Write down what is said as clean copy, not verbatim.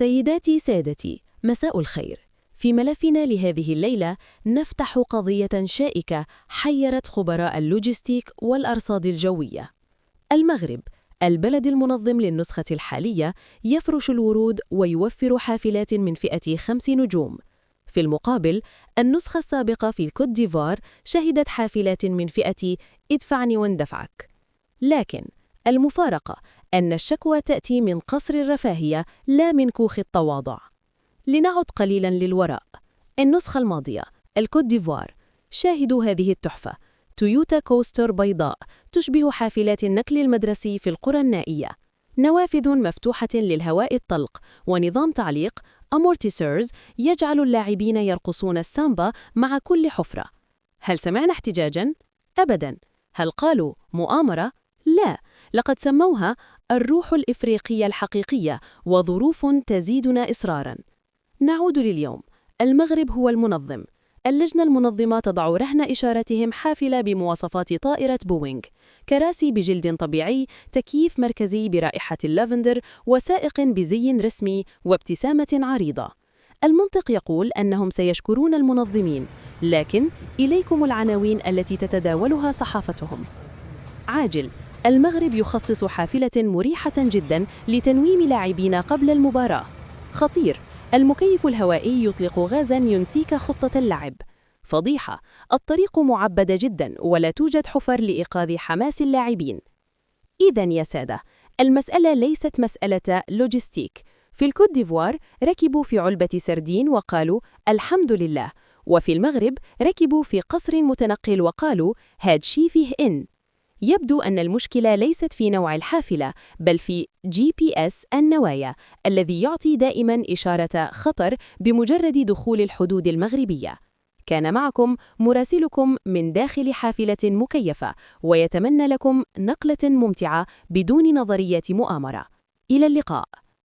سيداتي سادتي، مساء الخير. في ملفنا لهذه الليلة نفتح قضية شائكة حيرت خبراء اللوجستيك والأرصاد الجوية. المغرب، البلد المنظم للنسخة الحالية، يفرش الورود ويوفر حافلات من فئة 5 نجوم. في المقابل، النسخة السابقة في كوت ديفوار شهدت حافلات من فئة ادفعني واندفعك. لكن المفارقة أن الشكوى تأتي من قصر الرفاهية لا من كوخ التواضع. لنعد قليلاً للوراء. النسخة الماضية، الكوت ديفوار، شاهدوا هذه التحفة: تويوتا كوستر بيضاء تشبه حافلات النقل المدرسي في القرى النائية، نوافذ مفتوحة للهواء الطلق، ونظام تعليق amortisseurs يجعل اللاعبين يرقصون السامبا مع كل حفرة. هل سمعنا احتجاجاً؟ أبداً. هل قالوا مؤامرة؟ لا، لقد سموها الروح الإفريقية الحقيقية وظروف تزيدنا إصراراً. نعود لليوم. المغرب هو المنظم. اللجنة المنظمة تضع رهن إشارتهم حافلة بمواصفات طائرة بوينغ: كراسي بجلد طبيعي، تكييف مركزي برائحة اللافندر، وسائق بزي رسمي وابتسامة عريضة. المنطق يقول أنهم سيشكرون المنظمين، لكن إليكم العناوين التي تتداولها صحافتهم. عاجل: المغرب يخصص حافلة مريحة جدا لتنويم لاعبين قبل المباراة. خطير: المكيف الهوائي يطلق غازا ينسيك خطة اللعب. فضيحة: الطريق معبدة جدا ولا توجد حفر لإيقاظ حماس اللاعبين. إذن يا سادة، المسألة ليست مسألة لوجستيك. في الكوت ديفوار ركبوا في علبة سردين وقالوا الحمد لله، وفي المغرب ركبوا في قصر متنقل وقالوا هاد شي فيه إن. يبدو أن المشكلة ليست في نوع الحافلة، بل في GPS النوايا الذي يعطي دائما إشارة خطر بمجرد دخول الحدود المغربية. كان معكم مراسلكم من داخل حافلة مكيفة، ويتمنى لكم نقلة ممتعة بدون نظرية مؤامرة. إلى اللقاء.